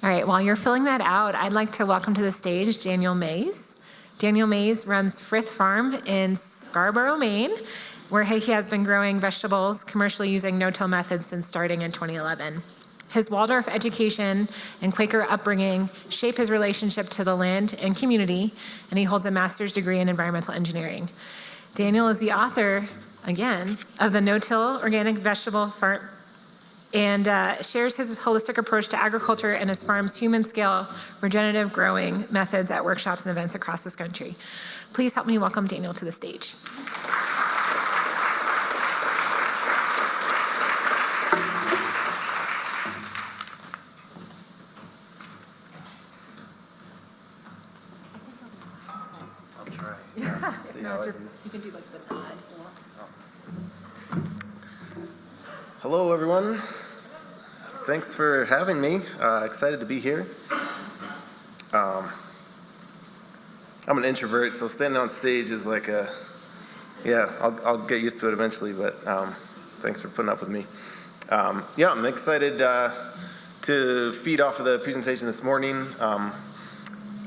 All right, while you're filling that out, I'd like to welcome to the stage Daniel Mays. Daniel Mays runs Frith Farm in Scarborough, Maine, where he has been growing vegetables commercially using no-till methods since starting in 2011. His Waldorf education and Quaker upbringing shape his relationship to the land and community, and he holds a master's degree in environmental engineering. Daniel is the author, again, of the No-Till Organic Vegetable Farm, and shares his holistic approach to agriculture and his farm's human-scale regenerative growing methods at workshops and events across this country. Please help me welcome Daniel to the stage. I'll try. Yeah. No, just, you can do like the nod. Awesome. Hello, everyone. Thanks for having me. Excited to be here. I'm an introvert, so standing on stage is like I'll get used to it eventually, but thanks for putting up with me. I'm excited to feed off of the presentation this morning. I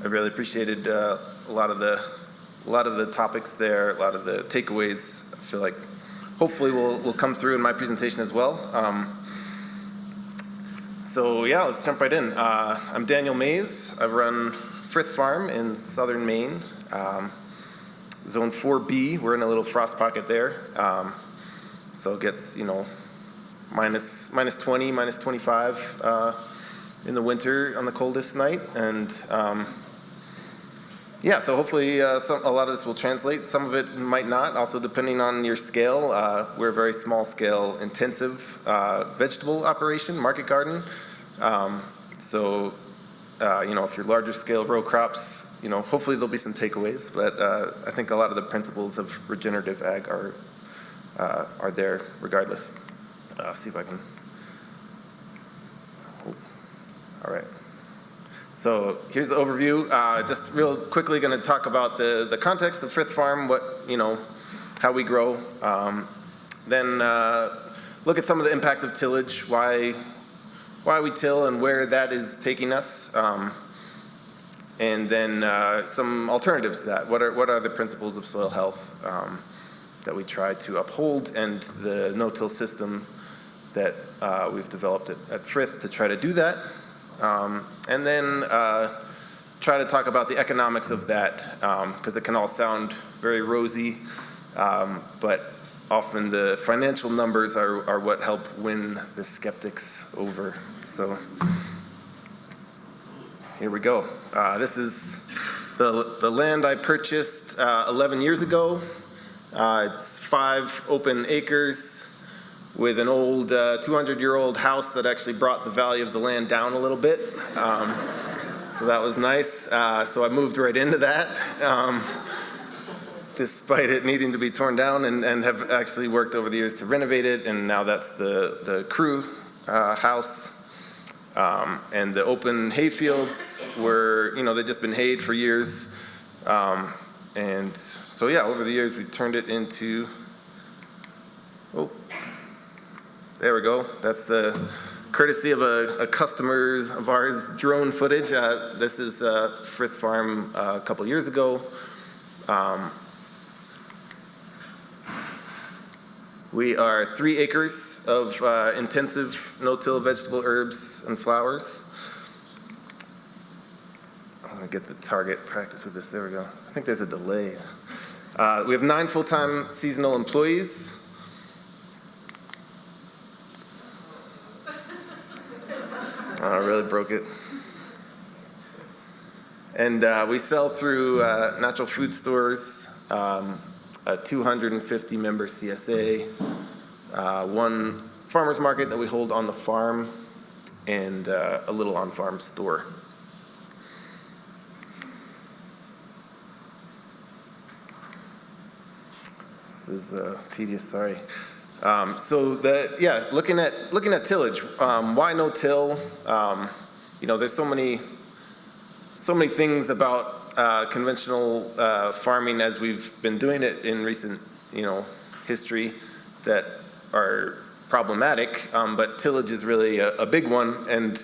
really appreciated a lot of the topics there, a lot of the takeaways. I feel like hopefully will come through in my presentation as well. Let's jump right in. I'm Daniel Mays. I run Frith Farm in southern Maine. Zone 4B, we're in a little frost pocket there. So it gets, minus 20, minus 25 in the winter on the coldest night. And so hopefully a lot of this will translate. Some of it might not, also depending on your scale. We're a very small scale, intensive vegetable operation, market garden. If you're larger scale row crops, hopefully there'll be some takeaways, but I think a lot of the principles of regenerative ag are there regardless. See if I can. All right. So here's the overview. Just real quickly going to talk about the context of Frith Farm, how we grow. Then look at some of the impacts of tillage, why we till and where that is taking us. And then some alternatives to that. What are the principles of soil health that we try to uphold, and the no-till system that we've developed at Frith to try to do that. And then try to talk about the economics of that, because it can all sound very rosy, but often the financial numbers are what help win the skeptics over. So here we go. This is the land I purchased 11 years ago. It's 5 open acres with an old 200-year-old house that actually brought the value of the land down a little bit. So that was nice. So I moved right into that, despite it needing to be torn down, and have actually worked over the years to renovate it, and now that's the crew house. And the open hay fields were, they'd just been hayed for years. And so over the years we turned it into, there we go. That's the courtesy of a customer of ours, drone footage. This is Frith Farm a couple years ago. We are 3 acres of intensive no-till vegetable herbs and flowers. I'm gonna get the target practice with this. There we go. I think there's a delay. We have 9 full-time seasonal employees. I really broke it. And we sell through natural food stores, a 250-member CSA, 1 farmer's market that we hold on the farm, and a little on-farm store. This is tedious, sorry. Looking at tillage, why no till? There's so many things about conventional farming as we've been doing it in recent, history that are problematic. But tillage is really a big one, and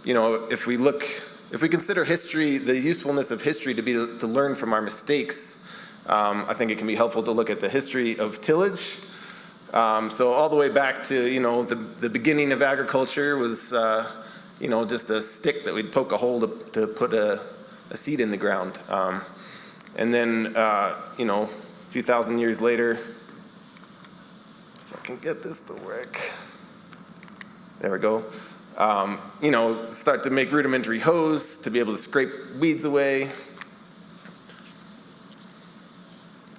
if we consider history, the usefulness of history to be to learn from our mistakes, I think it can be helpful to look at the history of tillage. So all the way back to, the beginning of agriculture was, just a stick that we'd poke a hole to put a seed in the ground. And then, a few thousand years later, if I can get this to work, there we go. Start to make rudimentary hoes to be able to scrape weeds away.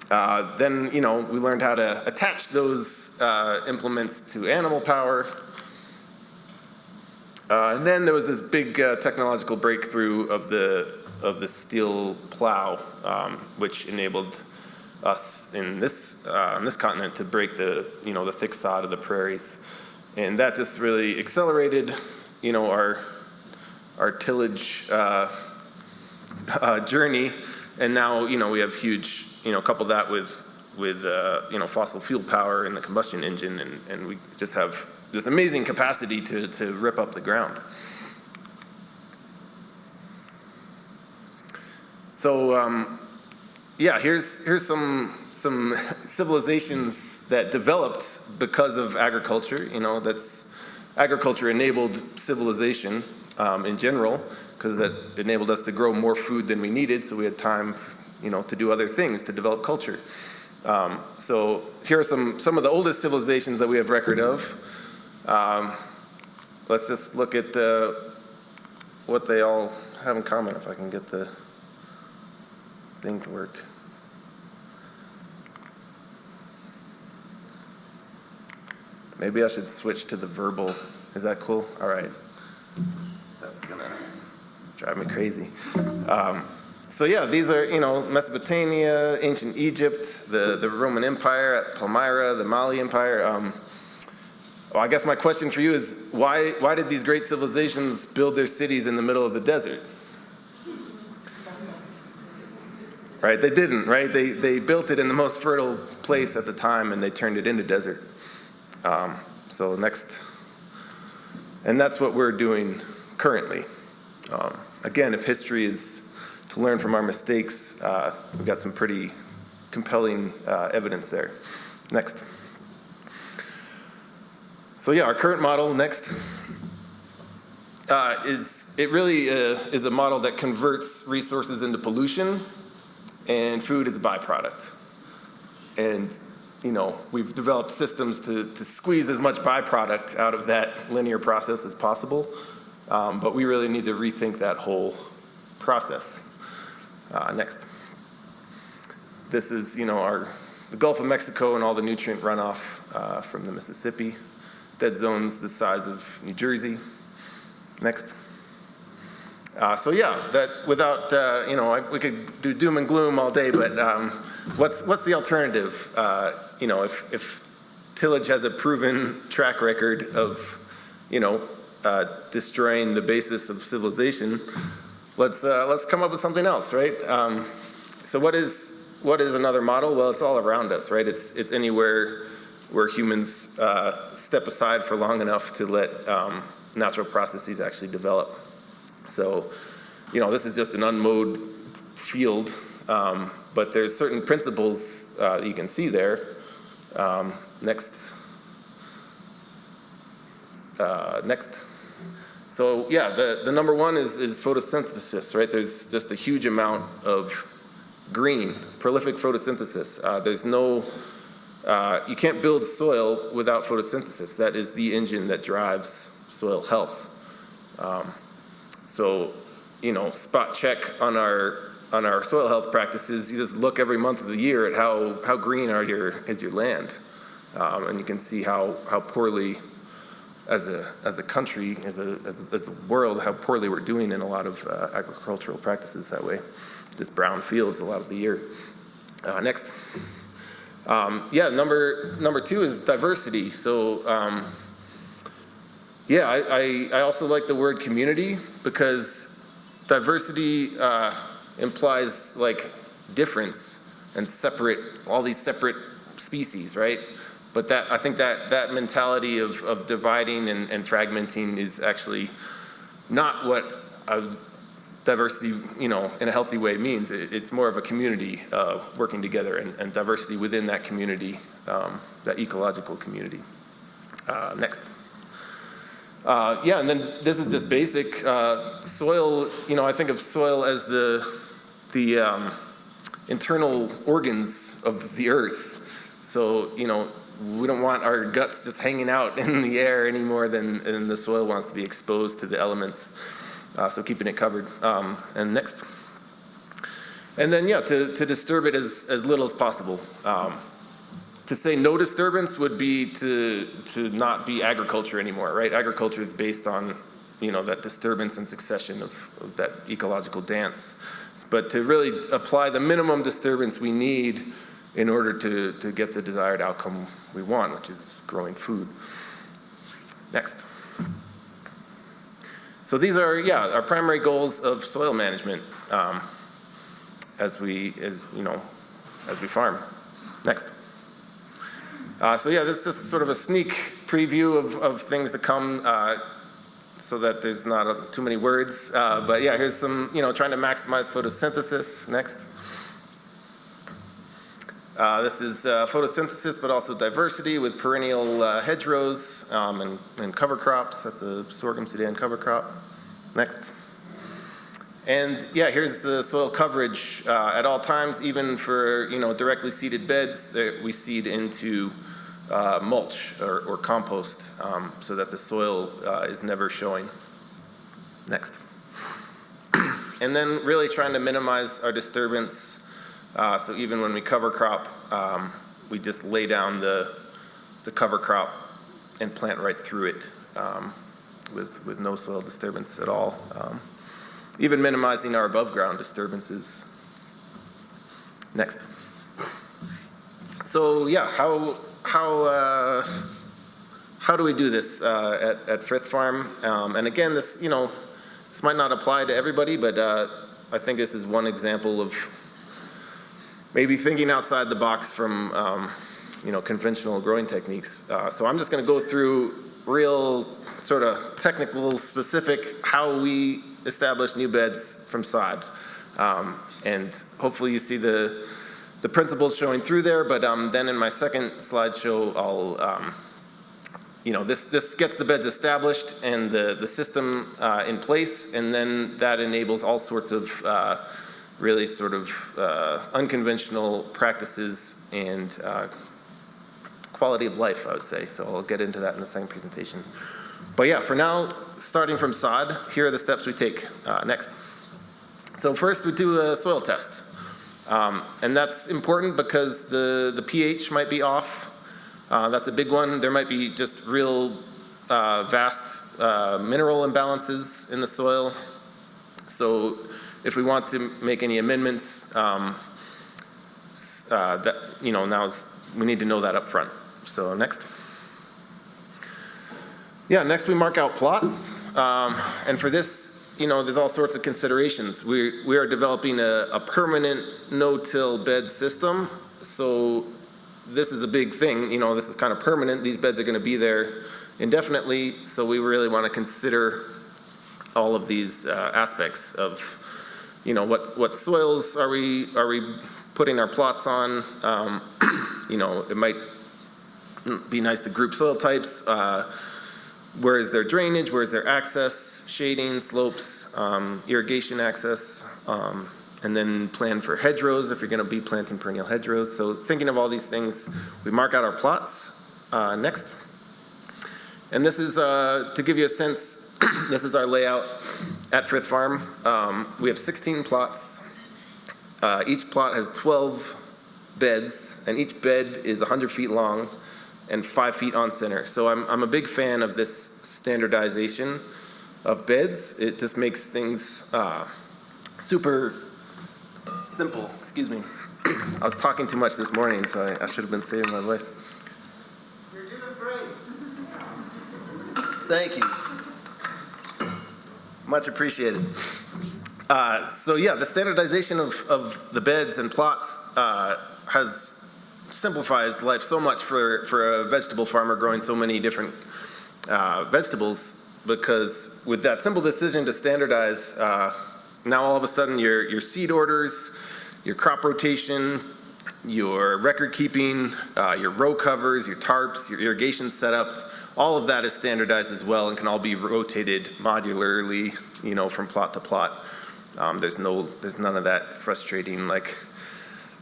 Then, we learned how to attach those implements to animal power. And then there was this big technological breakthrough of the steel plow, which enabled us in this on this continent to break the thick sod of the prairies, and that just really accelerated, our tillage journey. And now, we have huge. Couple that with fossil fuel power in the combustion engine, and we just have this amazing capacity to rip up the ground. So, here's some civilizations that developed because of agriculture. Agriculture enabled civilization in general, because that enabled us to grow more food than we needed, so we had time to do other things, to develop culture. So here are some of the oldest civilizations that we have record of. Let's just look at what they all have in common, if I can get the thing to work. Maybe I should switch to the verbal. Is that cool? All right. That's gonna drive me crazy. These are, Mesopotamia, ancient Egypt, the Roman Empire at Palmyra, the Mali Empire. I guess my question for you is, why did these great civilizations build their cities in the middle of the desert? Right, they didn't, right? They built it in the most fertile place at the time, and they turned it into desert. So next, and that's what we're doing currently. Again, if history is to learn from our mistakes, we've got some pretty compelling evidence there. Next. So our current model, next, is a model that converts resources into pollution and food as a byproduct. And we've developed systems to squeeze as much byproduct out of that linear process as possible, but we really need to rethink that whole process. Next. This is, the Gulf of Mexico and all the nutrient runoff from the Mississippi. Dead zones the size of New Jersey. Next. That without, we could do doom and gloom all day, but what's the alternative? If tillage has a proven track record of, destroying the basis of civilization, let's come up with something else, right? So what is another model? Well, it's all around us, right? It's anywhere where humans step aside for long enough to let natural processes actually develop. So, this is just an unmowed field, but there's certain principles that you can see there. Next. So the number one is photosynthesis, right? There's just a huge amount of green, prolific photosynthesis. There's no, you can't build soil without photosynthesis. That is the engine that drives soil health. Spot check on our soil health practices. You just look every month of the year at how green is your land, and you can see how poorly, as a country, as a world, how poorly we're doing in a lot of agricultural practices that way. Just brown fields a lot of the year. Next. Number two is diversity. So, I also like the word community, because diversity implies difference and all these separate species, right? But I think that mentality of dividing and fragmenting is actually not what diversity, in a healthy way means. It's more of a community working together, and diversity within that community, that ecological community. Next. And then this is just basic. Soil, I think of soil as the internal organs of the earth. So, we don't want our guts just hanging out in the air any more than the soil wants to be exposed to the elements. So keeping it covered. And next. And then, to disturb it as little as possible. To say no disturbance would be to not be agriculture anymore, right? Agriculture is based on, that disturbance and succession of that ecological dance. But to really apply the minimum disturbance we need in order to get the desired outcome we want, which is growing food. Next. So these are, our primary goals of soil management as we farm. Next. This is just sort of a sneak preview of things to come, so that there's not too many words. But here's some, trying to maximize photosynthesis. Next. This is photosynthesis, but also diversity with perennial hedgerows and cover crops. That's a sorghum Sudan cover crop. Next. And here's the soil coverage at all times, even for directly seeded beds. We seed into mulch or compost so that the soil is never showing. Next. And then really trying to minimize our disturbance. So even when we cover crop, we just lay down the cover crop and plant right through it with no soil disturbance at all. Even minimizing our above ground disturbances. Next. So how do we do this at Frith Farm? And again, this might not apply to everybody, but I think this is one example of maybe thinking outside the box from conventional growing techniques. So I'm just going to go through real sort of technical, specific how we establish new beds from sod, and hopefully you see the principles showing through there. But then in my second slideshow, I'll this gets the beds established and the system in place, and then that enables all sorts of really sort of unconventional practices and quality of life, I would say. So I'll get into that in the second presentation. But for now, starting from sod, here are the steps we take. Next. So first we do a soil test. And that's important because the pH might be off. That's a big one. There might be just real vast mineral imbalances in the soil. So if we want to make any amendments, now we need to know that up front. So next. Next we mark out plots. And for this, there's all sorts of considerations. We are developing a permanent no-till bed system. So this is a big thing. This is kind of permanent. These beds are going to be there indefinitely. So we really want to consider all of these aspects of, what soils are we putting our plots on. It might be nice to group soil types. Where is their drainage? Where is their access? Shading, slopes, irrigation access, and then plan for hedgerows if you're going to be planting perennial hedgerows. So thinking of all these things, we mark out our plots. Next. And this is, to give you a sense, this is our layout at Frith Farm. We have 16 plots. Each plot has 12 beds, and each bed is 100 feet long and 5 feet on center. So I'm a big fan of this standardization of beds. It just makes things super simple. Excuse me. I was talking too much this morning, so I should have been saving my voice. You're doing great. Thank you. Much appreciated. The standardization of the beds and plots simplifies life so much for a vegetable farmer growing so many different vegetables. because with that simple decision to standardize, now all of a sudden your seed orders, your crop rotation, your record keeping, your row covers, your tarps, your irrigation setup, all of that is standardized as well and can all be rotated modularly, from plot to plot. There's none of that frustrating, like,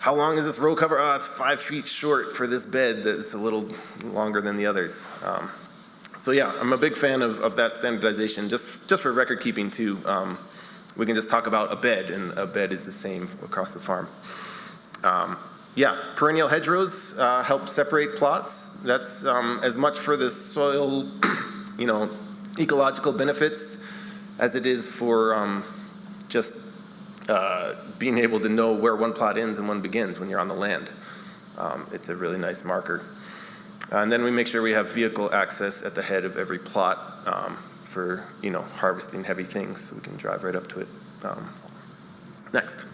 how long is this row cover? Oh, it's 5 feet short for this bed that it's a little longer than the others. So yeah, I'm a big fan of that standardization, just for record keeping too. We can just talk about a bed, and a bed is the same across the farm. Yeah, perennial hedgerows help separate plots. That's as much for the soil, ecological benefits as it is for just being able to know where one plot ends and one begins when you're on the land. It's a really nice marker. And then we make sure we have vehicle access at the head of every plot for harvesting heavy things, so we can drive right up to it. Next.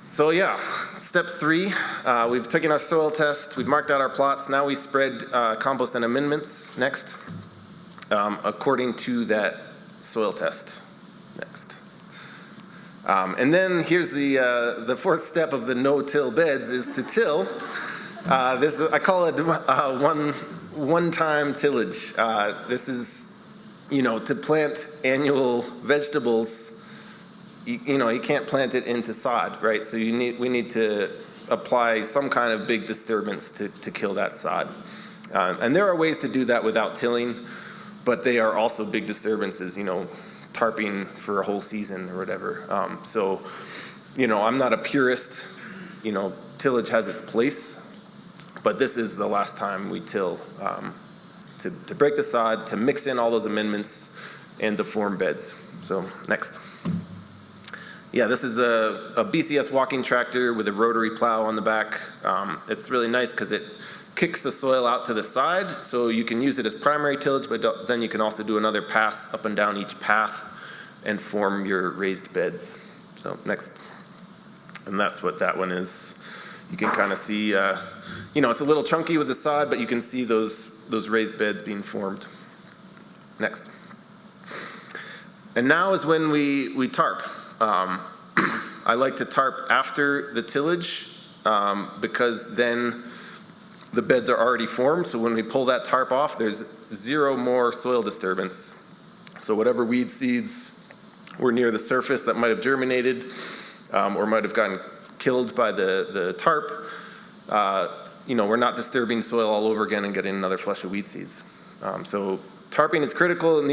So yeah, step 3, we've taken our soil test, we've marked out our plots, now we spread compost and amendments next, according to that soil test. Next. And then here's the 4th step of the no-till beds is to till. I call it one-time tillage. This is, to plant annual vegetables. You can't plant it into sod, right? So we need to apply some kind of big disturbance to kill that sod. And there are ways to do that without tilling, but they are also big disturbances, tarping for a whole season or whatever. So, I'm not a purist. Tillage has its place, but this is the last time we till to break the sod, to mix in all those amendments, and to form beds. So, next. Yeah, this is a Bcs Walking Tractor with a rotary plow on the back. It's really nice because it kicks the soil out to the side, so you can use it as primary tillage, but then you can also do another pass up and down each path and form your raised beds. So next. And that's what that one is. You can kind of see, it's a little chunky with the sod, but you can see those raised beds being formed. Next. And now is when we tarp. I like to tarp after the tillage because then the beds are already formed. So when we pull that tarp off, there's 0 more soil disturbance. So whatever weed seeds were near the surface that might have germinated or might have gotten killed by the tarp, we're not disturbing soil all over again and getting another flush of weed seeds. So tarping is critical.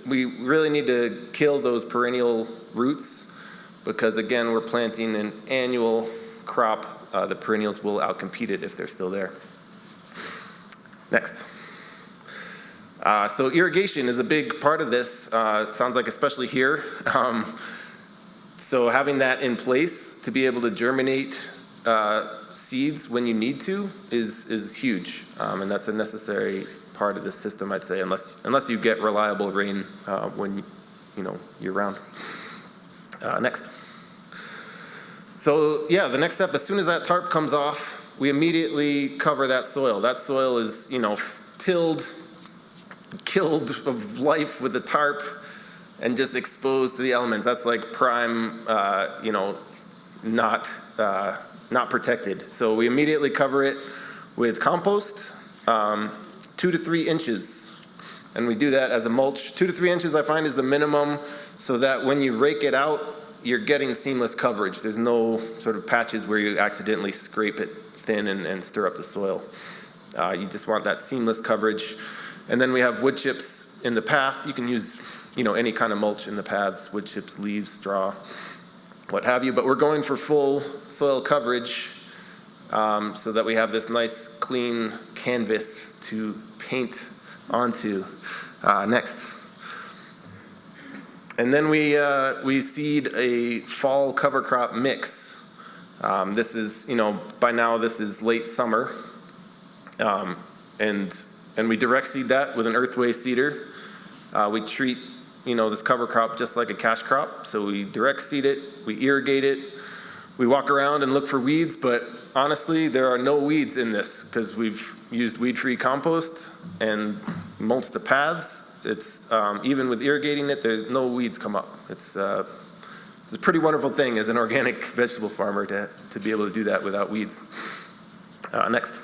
We really need to kill those perennial roots because, again, we're planting an annual crop. The perennials will outcompete it if they're still there. Next. So irrigation is a big part of this. It sounds like especially here. So having that in place to be able to germinate seeds when you need to is huge, and that's a necessary part of the system, I'd say, unless you get reliable rain when year round. Next. So yeah, the next step, as soon as that tarp comes off, we immediately cover that soil. That soil is tilled, killed of life with the tarp, and just exposed to the elements. That's like prime, not protected. So we immediately cover it with compost, 2 to 3 inches. And we do that as a mulch. 2 to 3 inches I find is the minimum, so that when you rake it out, you're getting seamless coverage. There's no sort of patches where you accidentally scrape it thin and stir up the soil. You just want that seamless coverage. And then we have wood chips in the path. You can use any kind of mulch in the paths, wood chips, leaves, straw, what have you. But we're going for full soil coverage so that we have this nice clean canvas to paint onto. Next. And then we seed a fall cover crop mix. This is, by now this is late summer. And we direct seed that with an earthway seeder. We treat, this cover crop just like a cash crop. So we direct seed it, we irrigate it, we walk around and look for weeds, but honestly, there are no weeds in this because we've used weed-free compost and mulched the paths. It's, even with irrigating it, there's no weeds come up. It's a pretty wonderful thing as an organic vegetable farmer to be able to do that without weeds. Next.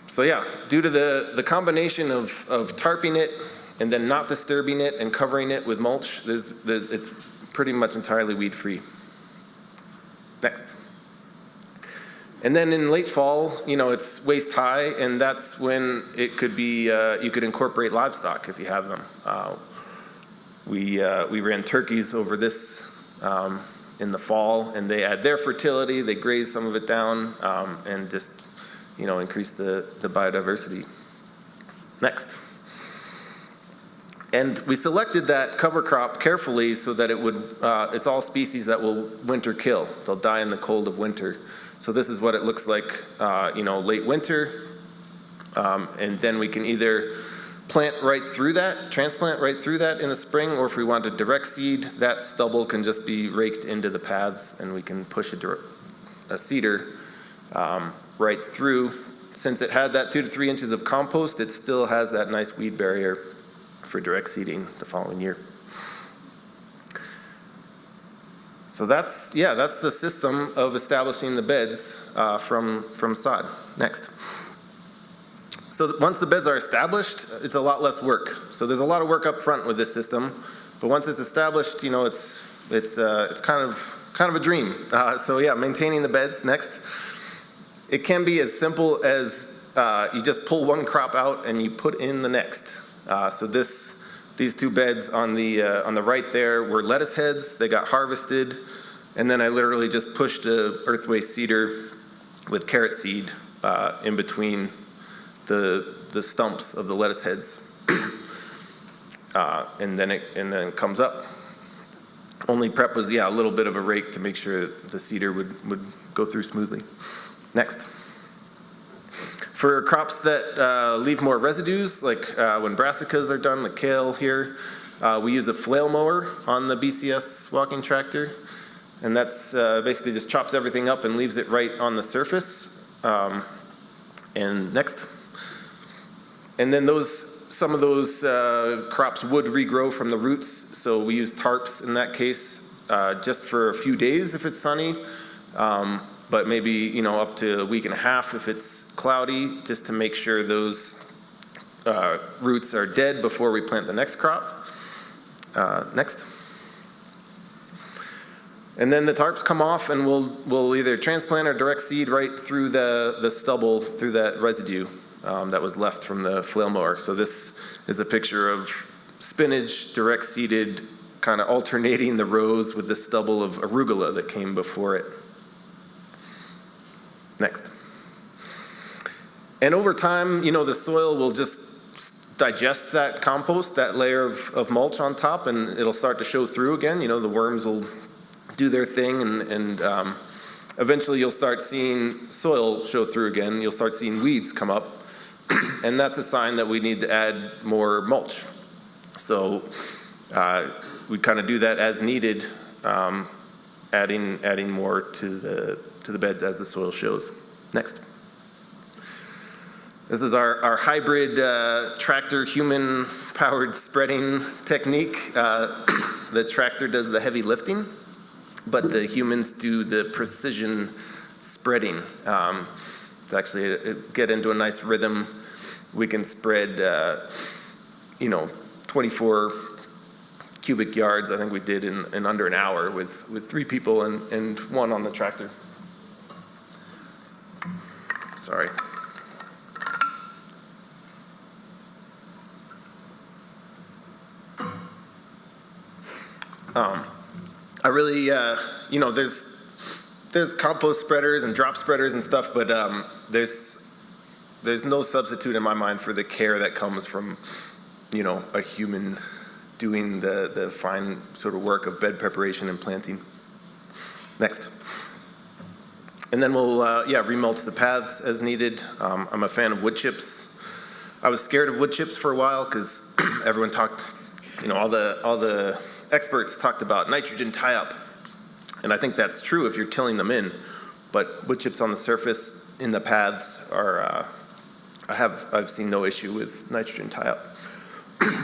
So yeah, due to the combination of tarping it and then not disturbing it and covering it with mulch, it's pretty much entirely weed-free. Next. And then in late fall, it's waist high, and that's when it could be, you could incorporate livestock if you have them. We ran turkeys over this in the fall, and they add their fertility, they graze some of it down, and just, increase the biodiversity. Next. And we selected that cover crop carefully so that it would, it's all species that will winter kill. They'll die in the cold of winter. So this is what it looks like, late winter. And then we can either plant right through that, transplant right through that in the spring, or if we want to direct seed, that stubble can just be raked into the paths and we can push a seeder right through. Since it had that 2 to 3 inches of compost, it still has that nice weed barrier for direct seeding the following year. So that's the system of establishing the beds from sod. Next. So once the beds are established, it's a lot less work. So there's a lot of work up front with this system, but once it's established, it's kind of a dream. So yeah, maintaining the beds. Next. It can be as simple as you just pull one crop out and you put in the next. So these 2 beds on the right there were lettuce heads. They got harvested, and then I literally just pushed a earthway seeder with carrot seed in between the stumps of the lettuce heads, and then it comes up. Only prep was a little bit of a rake to make sure the seeder would go through smoothly. Next. For crops that leave more residues, like when brassicas are done, like kale here, we use a flail mower on the Bcs Walking Tractor, and that's basically just chops everything up and leaves it right on the surface. And next. And then some of those crops would regrow from the roots, so we use tarps in that case just for a few days if it's sunny. But maybe up to a week and a half if it's cloudy, just to make sure those roots are dead before we plant the next crop. Next. And then the tarps come off, and we'll either transplant or direct seed right through the stubble, through that residue that was left from the flail mower. So this is a picture of spinach direct seeded, kind of alternating the rows with the stubble of arugula that came before it. Next. And over time, the soil will just digest that compost, that layer of mulch on top, and it'll start to show through again. The worms will do their thing, and eventually you'll start seeing soil show through again. You'll start seeing weeds come up, and that's a sign that we need to add more mulch. So we kind of do that as needed, adding more to the beds as the soil shows. Next. This is our hybrid tractor human-powered spreading technique. The tractor does the heavy lifting, but the humans do the precision spreading. It's actually get into a nice rhythm. We can spread, 24 cubic yards. I think we did in under an hour with 3 people and 1 on the tractor. Sorry. I really, there's compost spreaders and drop spreaders and stuff, but there's no substitute in my mind for the care that comes from, a human doing the fine sort of work of bed preparation and planting. Next. And then we'll, remulch the paths as needed. I'm a fan of wood chips. I was scared of wood chips for a while because everyone talked, all the experts talked about nitrogen tie-up. And I think that's true if you're tilling them in, but wood chips on the surface in the paths are, I've seen no issue with nitrogen tie-up.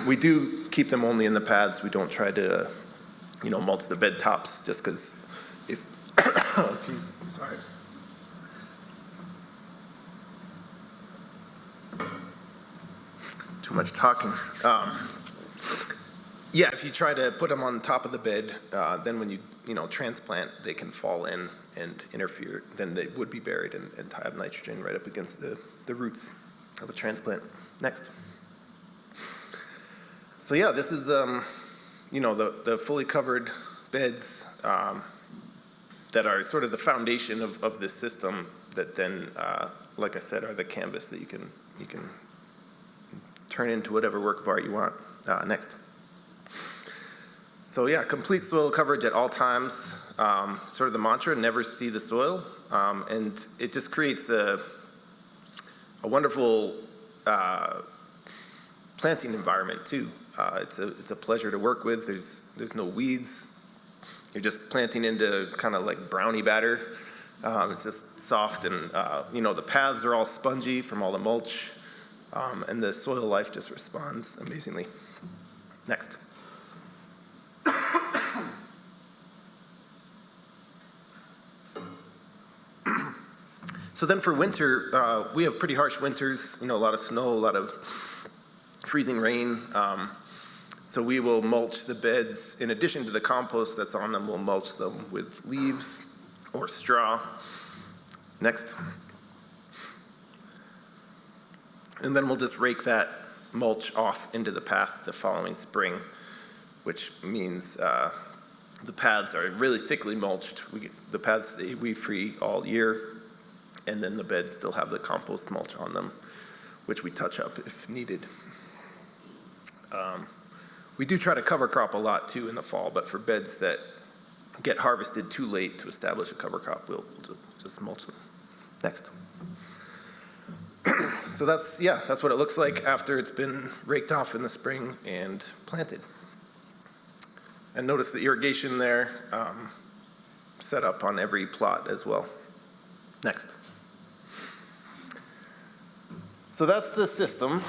We do keep them only in the paths. We don't try to, mulch the bed tops just because if, oh geez, sorry. Too much talking. Yeah, if you try to put them on top of the bed, then when you transplant, they can fall in and interfere. Then they would be buried and tie up nitrogen right up against the roots of a transplant. Next. So yeah, this is the fully covered beds that are sort of the foundation of this system. That then, like I said, are the canvas that you can turn into whatever work of art you want. Next. So yeah, complete soil coverage at all times, sort of the mantra, never see the soil. And it just creates a wonderful planting environment too. It's a pleasure to work with. There's no weeds. You're just planting into kind of like brownie batter. It's just soft and, the paths are all spongy from all the mulch. And the soil life just responds amazingly. Next. So then for winter, we have pretty harsh winters, a lot of snow, a lot of freezing rain. So we will mulch the beds. In addition to the compost that's on them, we'll mulch them with leaves or straw. Next. And then we'll just rake that mulch off into the path the following spring, which means the paths are really thickly mulched. The paths stay weed-free all year, and then the beds still have the compost mulch on them, which we touch up if needed. We do try to cover crop a lot too in the fall, but for beds that get harvested too late to establish a cover crop, we'll just mulch them. Next. So that's what it looks like after it's been raked off in the spring and planted. And notice the irrigation there, set up on every plot as well. Next. So that's the system.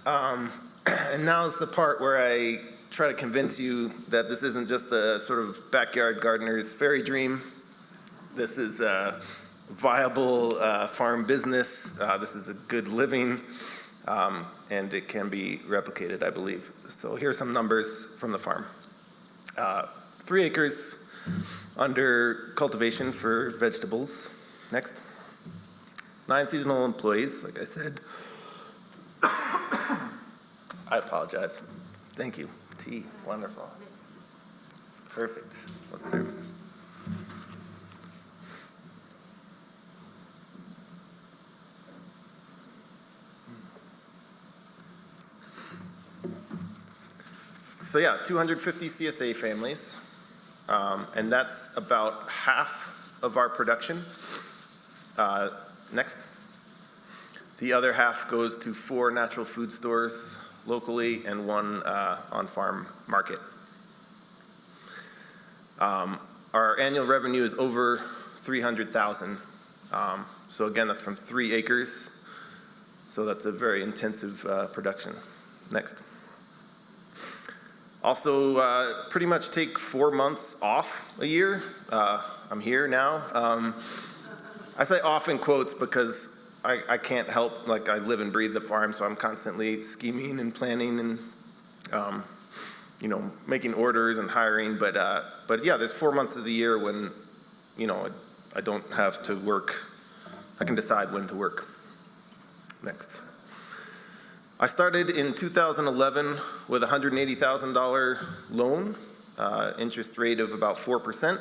And now's the part where I try to convince you that this isn't just a sort of backyard gardener's fairy dream. This is a viable farm business. This is a good living, and it can be replicated, I believe. So here are some numbers from the farm. 3 acres under cultivation for vegetables. Next. 9 seasonal employees, like I said. I apologize. Thank you. Tea, wonderful. Perfect. What serves? So yeah, 250 CSA families, and that's about half of our production. Next. The other half goes to 4 natural food stores locally and 1 on-farm market. Our annual revenue is over $300,000. So again, that's from 3 acres. So that's a very intensive production. Next. Also, pretty much take 4 months off a year. I'm here now. I say off in quotes because I can't help, like I live and breathe the farm, so I'm constantly scheming and planning and, making orders and hiring. But yeah, there's 4 months of the year when, I don't have to work. I can decide when to work. Next. I started in 2011 with a $180,000 loan, interest rate of about 4%.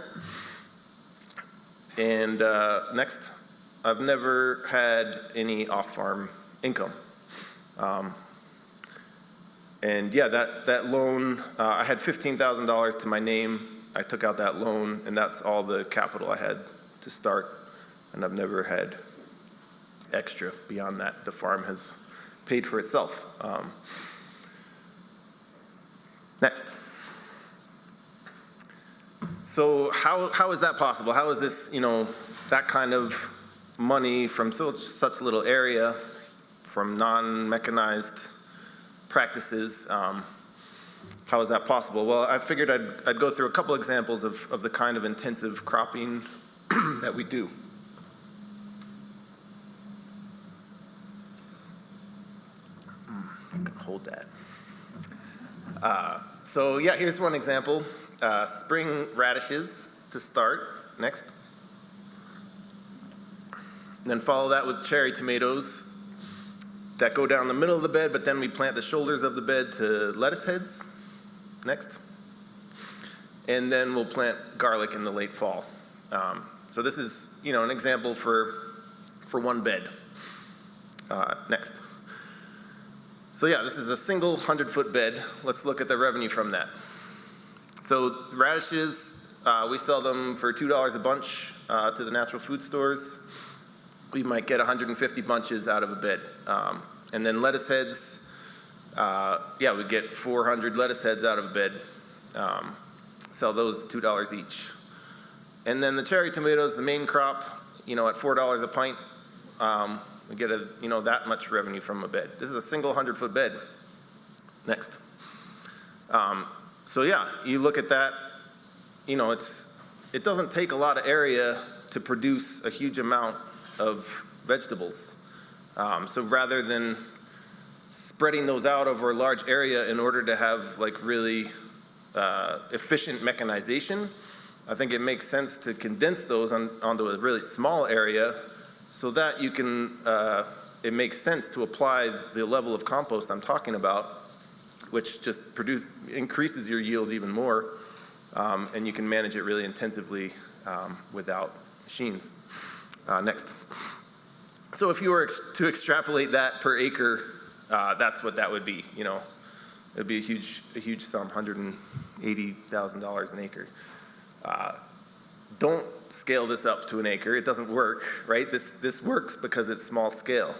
And next. I've never had any off-farm income. And yeah, that loan, I had $15,000 to my name. I took out that loan, and that's all the capital I had to start. And I've never had extra beyond that. The farm has paid for itself. Next. So how is that possible? How is this, that kind of money from such little area, from non-mechanized practices, how is that possible? Well, I figured I'd go through a couple examples of the kind of intensive cropping that we do. Just gonna hold that. So yeah, here's one example. Spring radishes to start. Next. And then follow that with cherry tomatoes that go down the middle of the bed, but then we plant the shoulders of the bed to lettuce heads. Next. And then we'll plant garlic in the late fall. So this is, an example for one bed. Next. So yeah, this is a single 100-foot bed. Let's look at the revenue from that. So radishes, we sell them for $2 a bunch to the natural food stores. We might get 150 bunches out of a bed. And then lettuce heads, we get 400 lettuce heads out of a bed. Sell those $2 each. And then the cherry tomatoes, the main crop, at $4 a pint, we get that much revenue from a bed. This is a single 100-foot bed. Next. So yeah, you look at that, it doesn't take a lot of area to produce a huge amount of vegetables. So rather than spreading those out over a large area in order to have really efficient mechanization, I think it makes sense to condense those onto a really small area so that you can, it makes sense to apply the level of compost I'm talking about, which just increases your yield even more, and you can manage it really intensively without machines. Next. So if you were to extrapolate that per acre, that's what that would be. It'd be a huge sum, $180,000 an acre. Don't scale this up to an acre. It doesn't work, right? This works because it's small scale,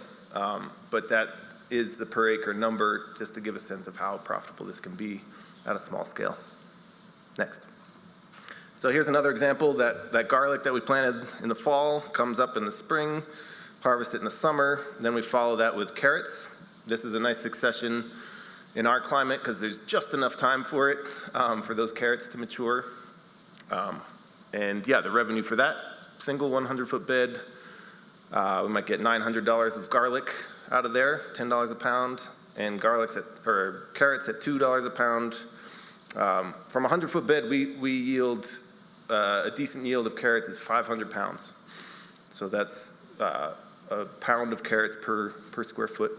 but that is the per acre number just to give a sense of how profitable this can be at a small scale. Next. So here's another example. That garlic that we planted in the fall comes up in the spring, harvest it in the summer, then we follow that with carrots. This is a nice succession in our climate because there's just enough time for it, for those carrots to mature. And yeah, the revenue for that single 100-foot bed, we might get $900 of garlic out of there, $10 a pound, and carrots at $2 a pound. From a 100-foot bed, we yield a decent yield of carrots is 500 pounds. So that's a pound of carrots per square foot.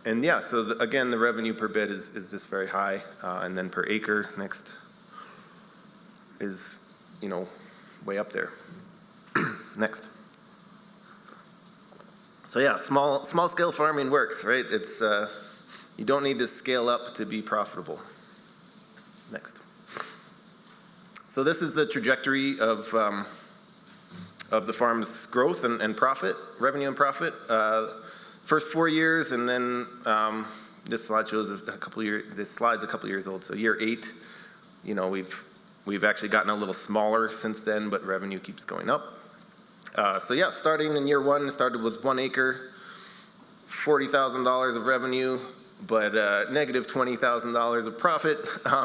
And yeah, so again, the revenue per bed is just very high, and then per acre, next, is way up there. Next. So yeah, small scale farming works, right? It's you don't need to scale up to be profitable. Next. So this is the trajectory of the farm's growth and profit, revenue and profit. First 4 years, and then this slide shows a couple years. This slide's a couple years old. So year 8, we've actually gotten a little smaller since then, but revenue keeps going up. So yeah, starting in year 1, started with 1 acre, $40,000 of revenue, but negative $20,000 of profit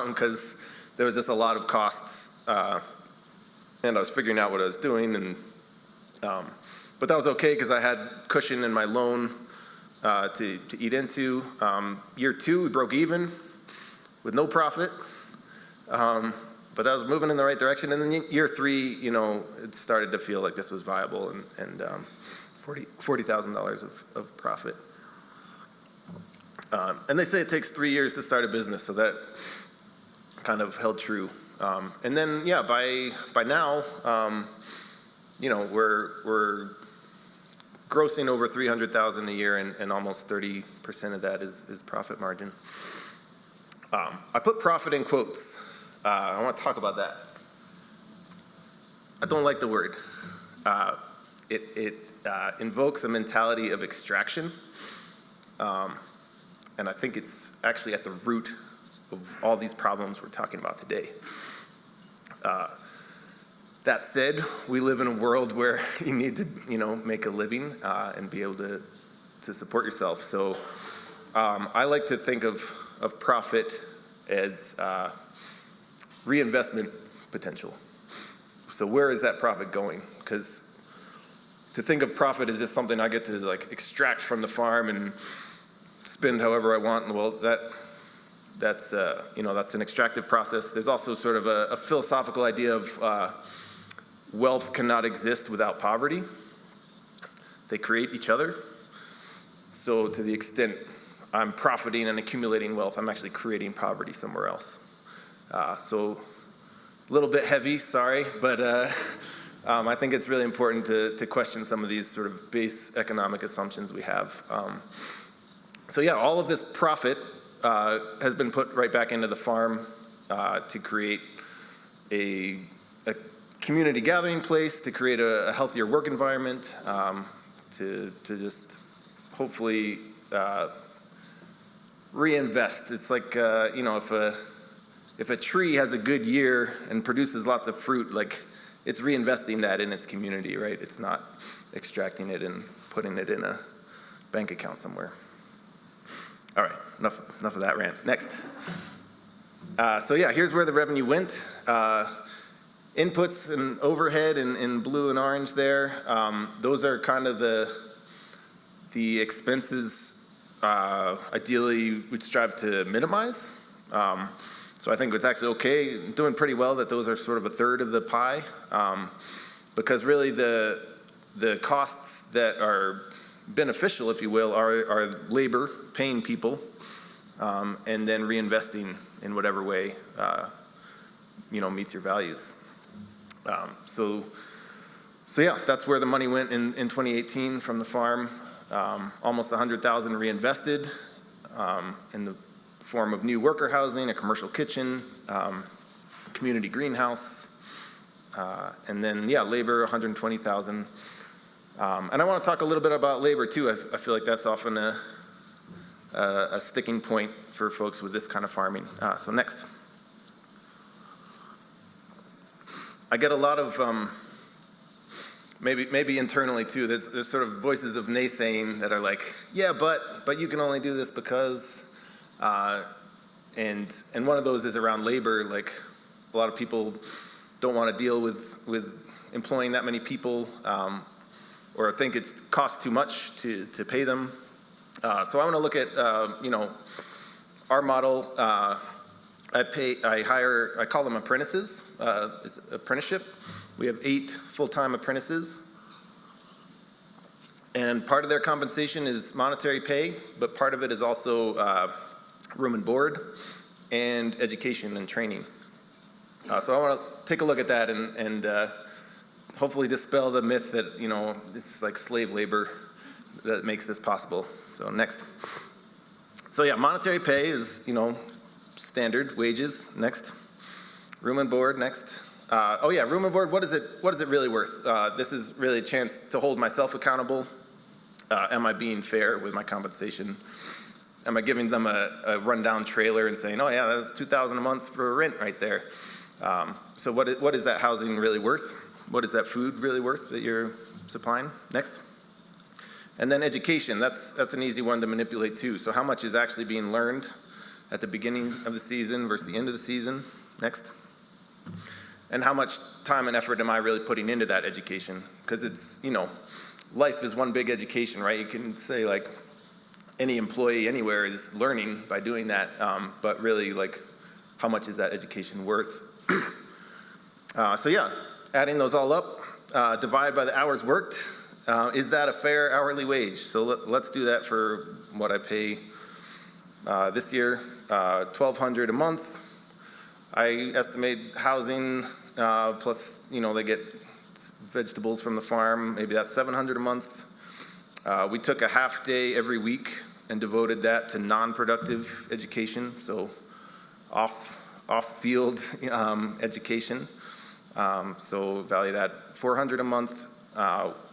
because there was just a lot of costs, and I was figuring out what I was doing, and but that was okay because I had cushion in my loan to eat into. Year 2, we broke even with no profit. But that was moving in the right direction. And then year 3, it started to feel like this was viable, and $40,000 of profit. And they say it takes 3 years to start a business, so that kind of held true. And then, yeah, by now, we're grossing over $300,000 a year, and almost 30% of that is profit margin. I put profit in quotes. I want to talk about that. I don't like the word. It invokes a mentality of extraction, and I think it's actually at the root of all these problems we're talking about today. That said, we live in a world where you need to, make a living and be able to support yourself. So I like to think of profit as reinvestment potential. So where is that profit going? Because to think of profit as just something I get to extract from the farm and spend however I want, well, that's an extractive process. There's also sort of a philosophical idea of wealth cannot exist without poverty. They create each other. So to the extent I'm profiting and accumulating wealth, I'm actually creating poverty somewhere else. So a little bit heavy, sorry, but I think it's really important to question some of these sort of base economic assumptions we have. So yeah, all of this profit has been put right back into the farm to create a community gathering place, to create a healthier work environment, to just hopefully reinvest. It's like, if a tree has a good year and produces lots of fruit, it's reinvesting that in its community, right? It's not extracting it and putting it in a bank account somewhere. All right, enough of that rant. Next. So yeah, here's where the revenue went. Inputs and overhead in blue and orange there. Those are kind of the expenses ideally we'd strive to minimize. So I think it's actually okay, doing pretty well that those are sort of a third of the pie, because really the costs that are beneficial, if you will, are labor, paying people, and then reinvesting in whatever way meets your values. So yeah, that's where the money went in 2018 from the farm. Almost 100,000 reinvested in the form of new worker housing, a commercial kitchen, community greenhouse, and then labor, 120,000. And I want to talk a little bit about labor too. I feel like that's often a sticking point for folks with this kind of farming. So next. I get a lot of, maybe internally too, there's sort of voices of naysaying that are like, yeah, but you can only do this because, and one of those is around labor. Like, a lot of people don't want to deal with employing that many people, or think it costs too much to pay them. So I want to look at, our model. I call them apprentices. It's apprenticeship. We have 8 full-time apprentices. And part of their compensation is monetary pay, but part of it is also room and board and education and training. So I want to take a look at that and hopefully dispel the myth that, it's like slave labor that makes this possible. So next. So yeah, monetary pay is, standard wages. Next. Room and board. Next. Room and board. What is it really worth? This is really a chance to hold myself accountable. Am I being fair with my compensation? Am I giving them a rundown trailer and saying, oh yeah, that's $2,000 a month for rent right there? So what is that housing really worth? What is that food really worth that you're supplying? Next. And then education. That's an easy one to manipulate too. So how much is actually being learned at the beginning of the season versus the end of the season? Next. And how much time and effort am I really putting into that education? Because it's, life is one big education, right? You can say like any employee anywhere is learning by doing that, but really how much is that education worth? So yeah, adding those all up, divide by the hours worked. Is that a fair hourly wage? So let's do that for what I pay this year, $1,200 a month. I estimate housing plus, they get vegetables from the farm. Maybe that's $700 a month. We took a half day every week and devoted that to non-productive education, so off-field education. So value that $400 a month.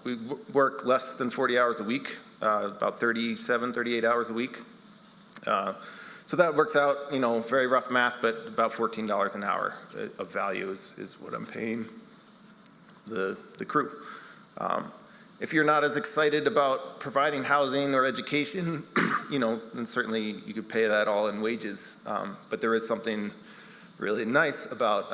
We work less than 40 hours a week, about 37, 38 hours a week. So that works out, very rough math, but about $14 an hour of value is what I'm paying the crew. If you're not as excited about providing housing or education, then certainly you could pay that all in wages. But there is something really nice about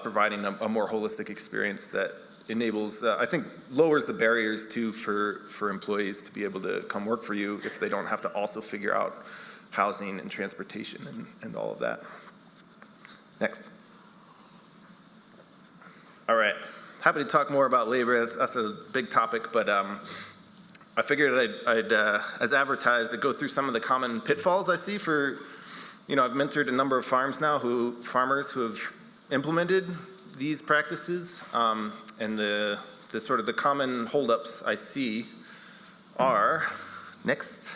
providing a more holistic experience that enables, I think, lowers the barriers too for employees to be able to come work for you if they don't have to also figure out housing and transportation and all of that. Next. All right. Happy to talk more about labor. That's a big topic, but I figured I'd as advertised, I'd go through some of the common pitfalls I see for, I've mentored a number of farmers who have implemented these practices, and the sort of the common holdups I see are, next.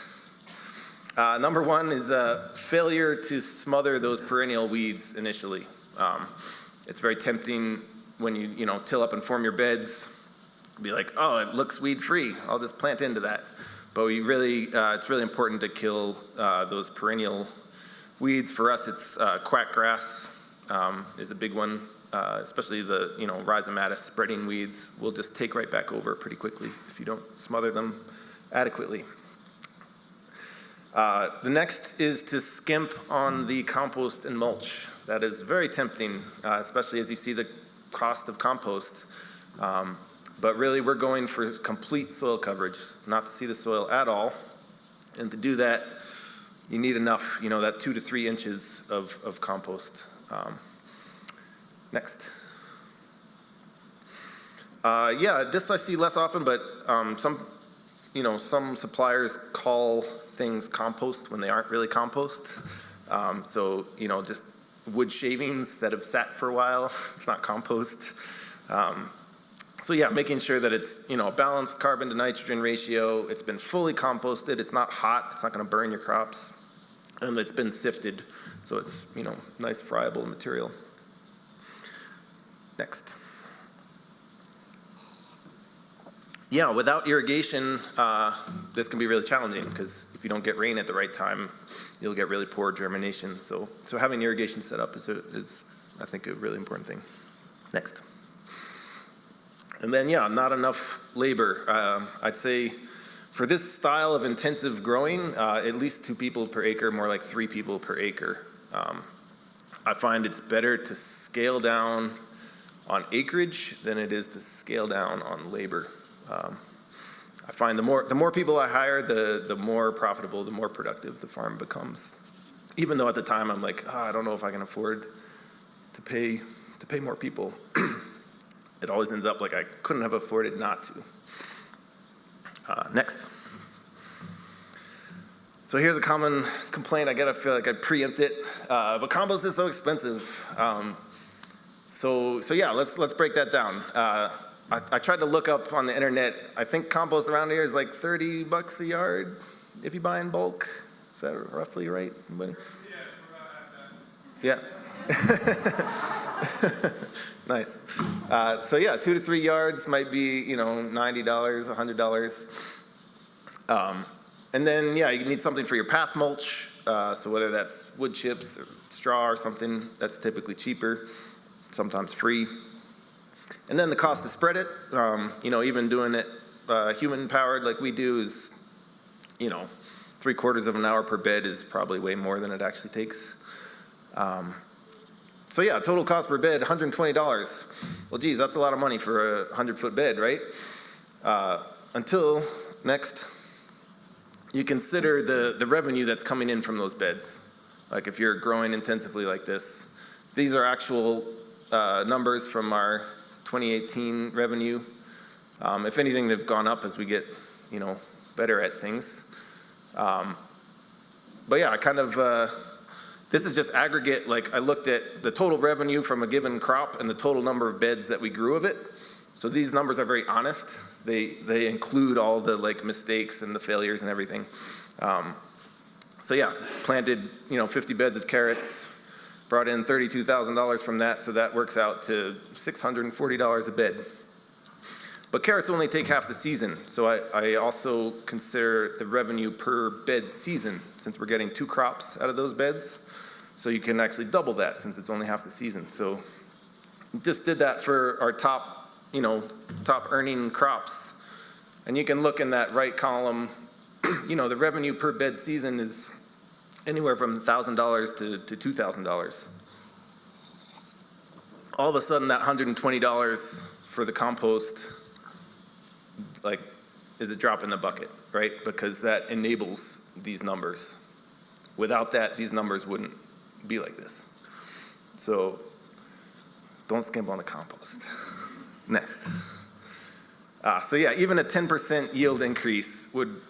Number one is failure to smother those perennial weeds initially. It's very tempting when you till up and form your beds, be like, oh, it looks weed-free, I'll just plant into that. But it's really important to kill those perennial weeds. For us, it's quack grass is a big one, especially the rhizomatous spreading weeds will just take right back over pretty quickly if you don't smother them adequately. The next is to skimp on the compost and mulch. That is very tempting, especially as you see the cost of compost. But really we're going for complete soil coverage, not to see the soil at all. And to do that, you need enough, that 2 to 3 inches of compost. Next. This I see less often, but some suppliers call things compost when they aren't really compost. Just wood shavings that have sat for a while, it's not compost. Making sure that it's, a balanced carbon to nitrogen ratio, it's been fully composted, it's not hot, it's not gonna burn your crops, and it's been sifted, so it's, nice friable material. Next. Without irrigation, this can be really challenging because if you don't get rain at the right time, you'll get really poor germination. So having irrigation set up is I think, a really important thing. Next. And then, not enough labor. I'd say for this style of intensive growing, at least 2 people per acre, more like 3 people per acre. I find it's better to scale down on acreage than it is to scale down on labor. I find the more people I hire, the more profitable, the more productive the farm becomes. Even though at the time I'm like, I don't know if I can afford to pay more people. It always ends up like I couldn't have afforded not to. Next. So here's a common complaint. I feel like I preempt it, but compost is so expensive. Let's break that down. I tried to look up on the internet. I think compost around here is like $30 a yard if you buy in bulk. Is that roughly right? Anybody? Yeah. Nice. 2 to 3 yards might be, $90, $100. And then, you need something for your path mulch. So whether that's wood chips or straw or something, that's typically cheaper, sometimes free. And then the cost to spread it, even doing it human powered like we do is, 3/4 of an hour per bed is probably way more than it actually takes. Total cost per bed, $120. Well, geez, that's a lot of money for a 100-foot bed, right? Until, next, you consider the revenue that's coming in from those beds. Like if you're growing intensively like this, these are actual numbers from our 2018 revenue. If anything, they've gone up as we get, better at things. This is just aggregate, like I looked at the total revenue from a given crop and the total number of beds that we grew of it. So these numbers are very honest. They include all the mistakes and the failures and everything. Planted, 50 beds of carrots, brought in $32,000 from that, so that works out to $640 a bed. But carrots only take half the season, so I also consider the revenue per bed season, since we're getting 2 crops out of those beds. So you can actually double that since it's only half the season. So just did that for our top earning crops. And you can look in that right column, the revenue per bed season is anywhere from $1,000 to $2,000. All of a sudden that $120 for the compost is a drop in the bucket, right? Because that enables these numbers. Without that, these numbers wouldn't be like this. So don't skimp on the compost. Next. So yeah, even a 10% yield increase would,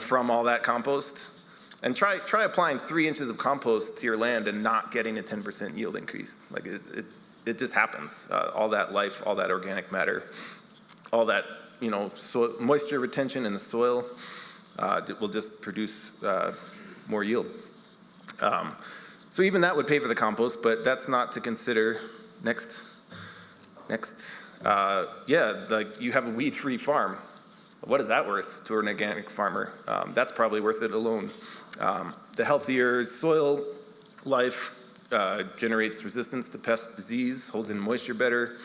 from all that compost, and try applying 3 inches of compost to your land and not getting a 10% yield increase. It just happens. All that life, all that organic matter, all that moisture retention in the soil will just produce more yield. So even that would pay for the compost, but that's not to consider. Next. You have a weed-free farm. What is that worth to an organic farmer? That's probably worth it alone. The healthier soil life generates resistance to pest disease, holds in moisture better,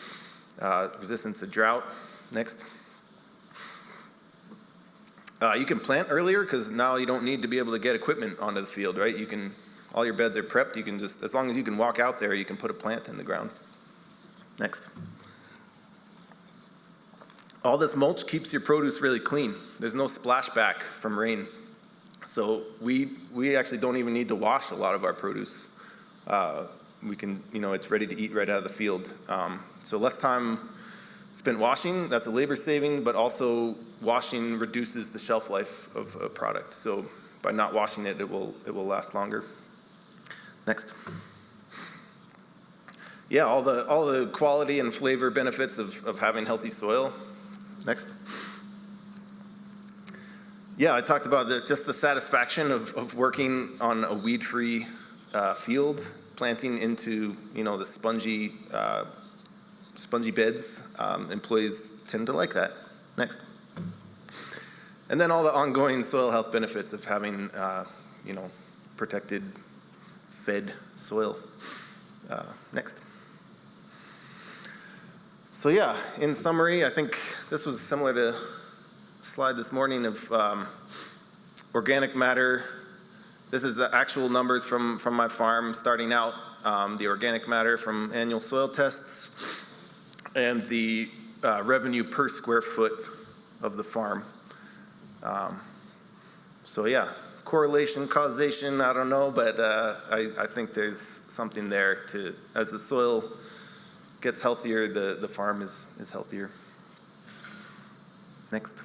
resistance to drought. Next. You can plant earlier because now you don't need to be able to get equipment onto the field, right? All your beds are prepped. You can just, as long as you can walk out there, you can put a plant in the ground. Next. All this mulch keeps your produce really clean. There's no splashback from rain. So we actually don't even need to wash a lot of our produce. We can, it's ready to eat right out of the field. So less time spent washing, that's a labor saving, but also washing reduces the shelf life of a product. So by not washing it, it will last longer. Next. Yeah, all the quality and flavor benefits of having healthy soil. Next. Yeah, I talked about just the satisfaction of working on a weed-free field, planting into the spongy beds. Employees tend to like that. Next. And then all the ongoing soil health benefits of having protected, fed soil. Next. So yeah, in summary, I think this was similar to a slide this morning of organic matter. This is the actual numbers from my farm starting out, the organic matter from annual soil tests, and the revenue per square foot of the farm. So yeah, correlation, causation, I don't know, but I think there's something there as the soil gets healthier, the farm is healthier. Next.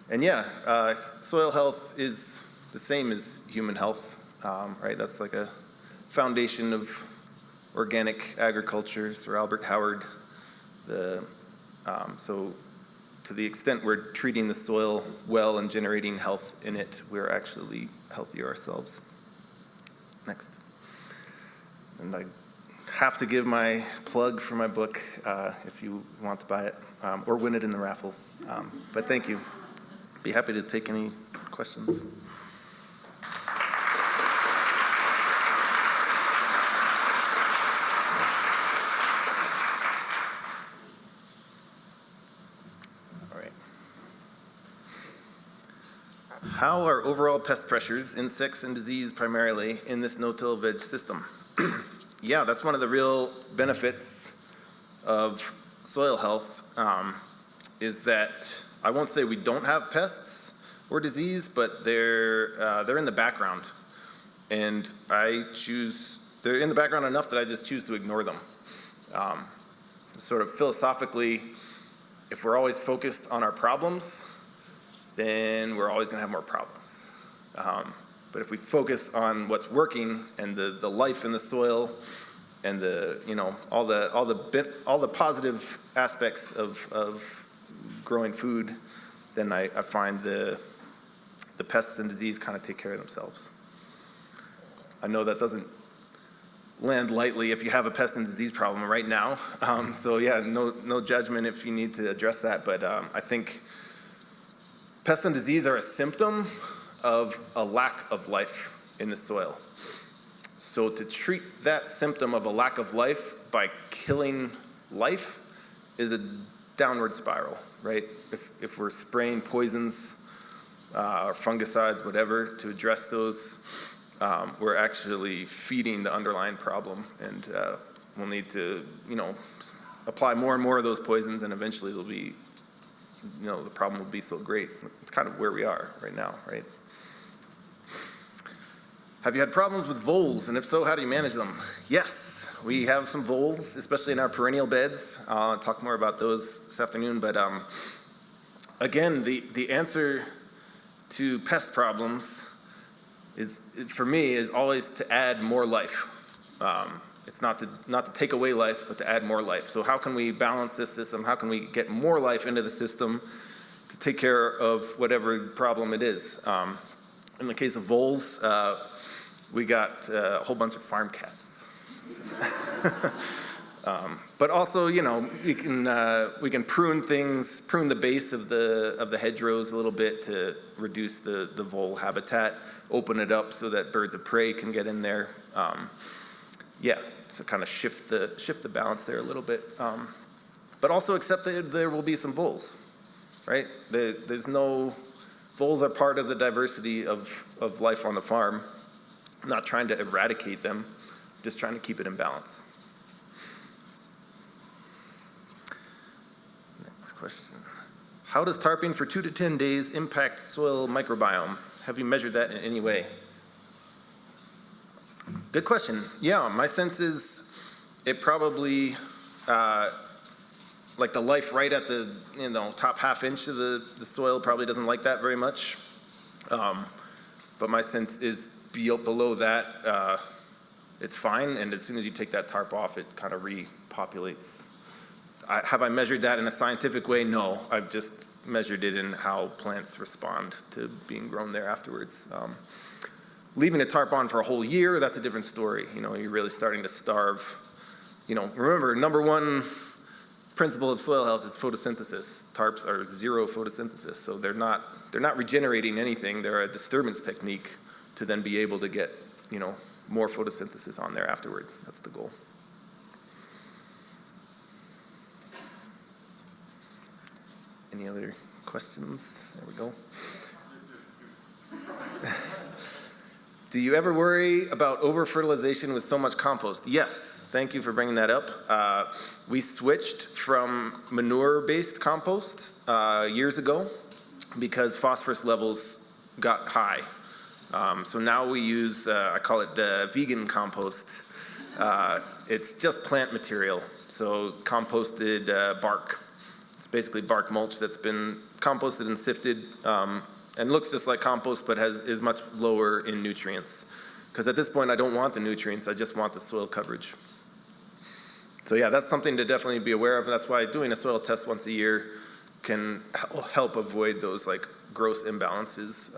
And yeah, soil health is the same as human health, right? That's like a foundation of organic agriculture, Sir Albert Howard. So to the extent we're treating the soil well and generating health in it, we're actually healthier ourselves. Next. And I have to give my plug for my book if you want to buy it or win it in the raffle. But thank you. Be happy to take any questions. All right. How are overall pest pressures, insects and disease primarily, in this no-till veg system? Yeah, that's one of the real benefits of soil health, is that I won't say we don't have pests or disease, but they're in the background. And they're in the background enough that I just choose to ignore them. Sort of philosophically, if we're always focused on our problems, then we're always gonna have more problems. But if we focus on what's working and the life in the soil and all the positive aspects of growing food, then I find the pests and disease kind of take care of themselves. I know that doesn't land lightly if you have a pest and disease problem right now. So yeah, no judgment if you need to address that, but I think pests and disease are a symptom of a lack of life in the soil. So to treat that symptom of a lack of life by killing life is a downward spiral, right? If we're spraying poisons or fungicides, whatever, to address those, we're actually feeding the underlying problem, and we'll need to, apply more and more of those poisons, and eventually it'll be, the problem will be so great. It's kind of where we are right now, right? Have you had problems with voles, and if so, how do you manage them? Yes, we have some voles, especially in our perennial beds. I'll talk more about those this afternoon, but again, the answer to pest problems for me, is always to add more life. It's not to take away life, but to add more life. So how can we balance this system? How can we get more life into the system to take care of whatever problem it is? In the case of voles, we got a whole bunch of farm cats. But also, we can prune things, prune the base of the hedgerows a little bit to reduce the vole habitat, open it up so that birds of prey can get in there. So kind of shift the balance there a little bit. But also accept that there will be some voles, right? Voles are part of the diversity of life on the farm. I'm not trying to eradicate them, just trying to keep it in balance. Question. How does tarping for 2 to 10 days impact soil microbiome? Have you measured that in any way? Good question. Yeah, my sense is it probably, like the life right at the top half inch of the soil probably doesn't like that very much. But my sense is below that, it's fine, and as soon as you take that tarp off, it kind of repopulates. Have I measured that in a scientific way? No, I've just measured it in how plants respond to being grown there afterwards. Leaving a tarp on for a whole year, that's a different story. You're really starting to starve. Remember, number one principle of soil health is photosynthesis. Tarps are zero photosynthesis, so they're not regenerating anything. They're a disturbance technique to then be able to get, more photosynthesis on there afterward. That's the goal. Any other questions? There we go. Do you ever worry about over-fertilization with so much compost? Yes, thank you for bringing that up. We switched from manure-based compost years ago because phosphorus levels got high. So now we use, I call it the vegan compost. It's just plant material, so composted bark. It's basically bark mulch that's been composted and sifted and looks just like compost but is much lower in nutrients. Because at this point I don't want the nutrients, I just want the soil coverage. So yeah, that's something to definitely be aware of. That's why doing a soil test once a year can help avoid those like gross imbalances.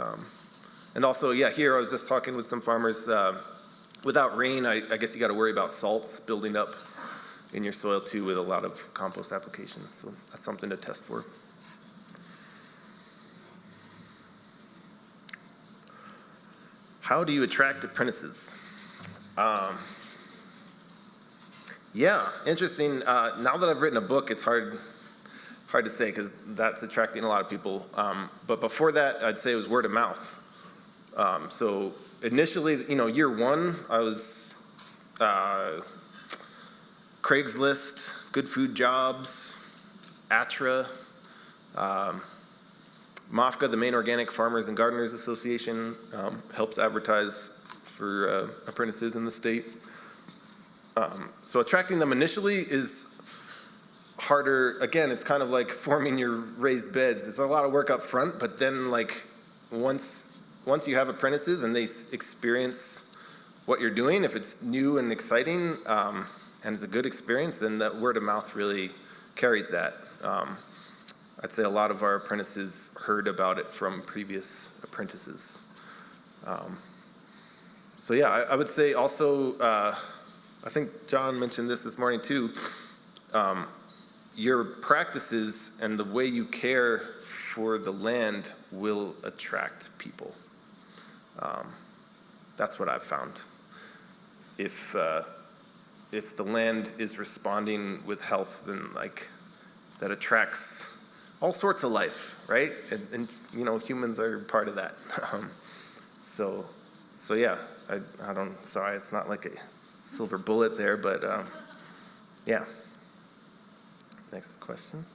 And also, yeah, here I was just talking with some farmers, without rain, I guess you got to worry about salts building up in your soil too with a lot of compost applications. So that's something to test for. How do you attract apprentices? Yeah, interesting. Now that I've written a book, it's hard to say because that's attracting a lot of people. But before that, I'd say it was word of mouth. So initially, year one, I was Craigslist, Good Food Jobs, ATRA, MOFGA, the Maine Organic Farmers and Gardeners Association, helps advertise for apprentices in the state. So attracting them initially is harder. Again, it's kind of like forming your raised beds. It's a lot of work up front, but then like once you have apprentices and they experience what you're doing, if it's new and exciting and it's a good experience, then that word of mouth really carries that. I'd say a lot of our apprentices heard about it from previous apprentices. So yeah, I would say also I think John mentioned this morning too. Your practices and the way you care for the land will attract people. That's what I've found. If the land is responding with health, then like that attracts all sorts of life, right? And you know, humans are part of that. So yeah, I don't, sorry, it's not like a silver bullet there, but yeah. Next question.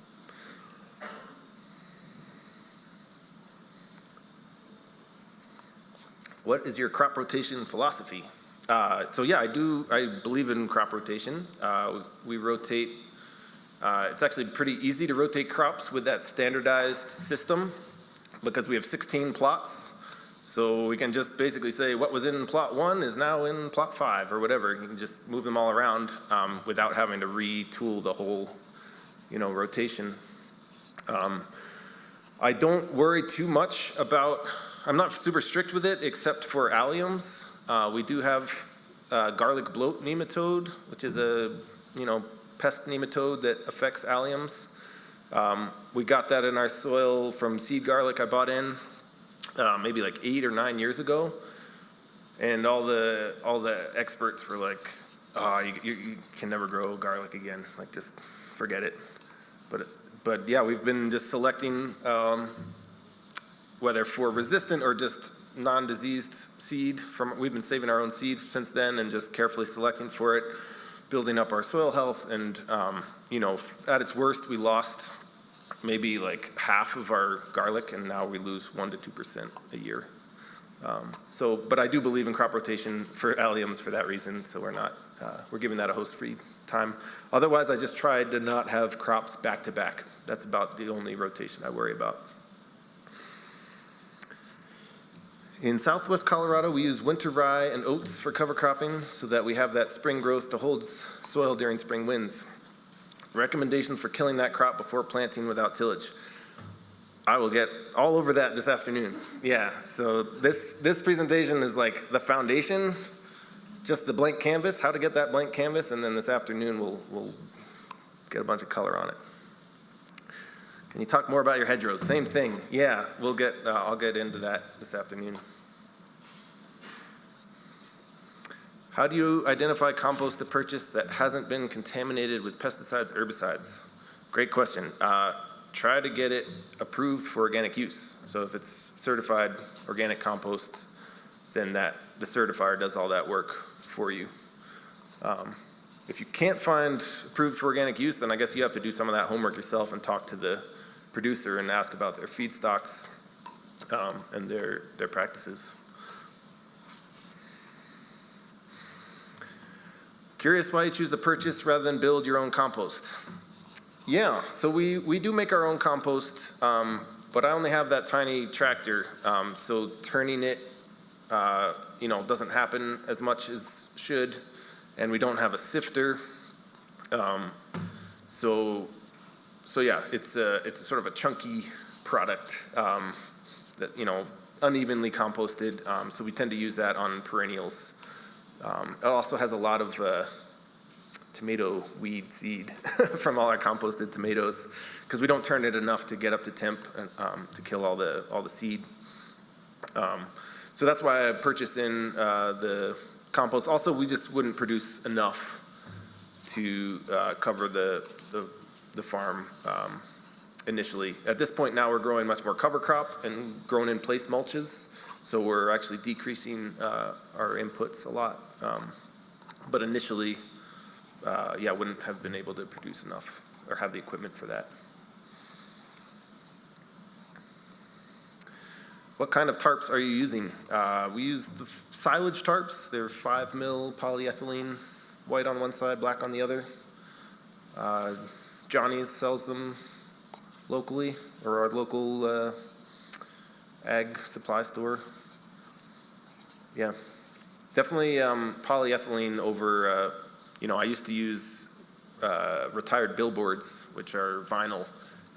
What is your crop rotation philosophy? So yeah, I believe in crop rotation. We rotate, it's actually pretty easy to rotate crops with that standardized system because we have 16 plots. So we can just basically say what was in plot 1 is now in plot 5 or whatever. You can just move them all around without having to retool the whole, you know, rotation. I don't worry too much about, I'm not super strict with it except for alliums. We do have garlic bloat nematode, which is a, you know, pest nematode that affects alliums. We got that in our soil from seed garlic I bought in maybe like 8 or 9 years ago, and all the experts were like, "Oh, you can never grow garlic again. Like, just forget it." But yeah, we've been just selecting whether for resistant or just non-diseased seed from. We've been saving our own seed since then and just carefully selecting for it, building up our soil health, and you know, at its worst, we lost maybe like half of our garlic, and now we lose 1% to 2% a year. But I do believe in crop rotation for alliums for that reason. So we're giving that a host-free time. Otherwise, I just tried to not have crops back to back. That's about the only rotation I worry about. In southwest Colorado, we use winter rye and oats for cover cropping so that we have that spring growth to hold soil during spring winds. Recommendations for killing that crop before planting without tillage. I will get all over that this afternoon. Yeah, so this presentation is like the foundation, just the blank canvas, how to get that blank canvas, and then this afternoon we'll get a bunch of color on it. Can you talk more about your hedgerows? Same thing. Yeah, I'll get into that this afternoon. How do you identify compost to purchase that hasn't been contaminated with pesticides, herbicides? Great question. Try to get it approved for organic use. So if it's certified organic compost, then the certifier does all that work for you. If you can't find approved for organic use, then I guess you have to do some of that homework yourself and talk to the producer and ask about their feedstocks and their practices. Curious why you choose to purchase rather than build your own compost. Yeah, so we do make our own compost, but I only have that tiny tractor, so turning it, you know, doesn't happen as much as should, and we don't have a sifter. So yeah, it's a sort of a chunky product that, you know, unevenly composted. So we tend to use that on perennials. It also has a lot of tomato weed seed from all our composted tomatoes because we don't turn it enough to get up to temp and, to kill all the seed. So that's why I purchased in the compost. Also, we just wouldn't produce enough to cover the farm initially. At this point now, we're growing much more cover crop and grown in place mulches. So we're actually decreasing our inputs a lot. But initially, yeah, wouldn't have been able to produce enough or have the equipment for that. What kind of tarps are you using? We use the silage tarps. They're 5 mil polyethylene, white on one side, black on the other. Johnny's sells them locally, or our local ag supply store. Yeah, definitely polyethylene over, you know, I used to use retired billboards, which are vinyl,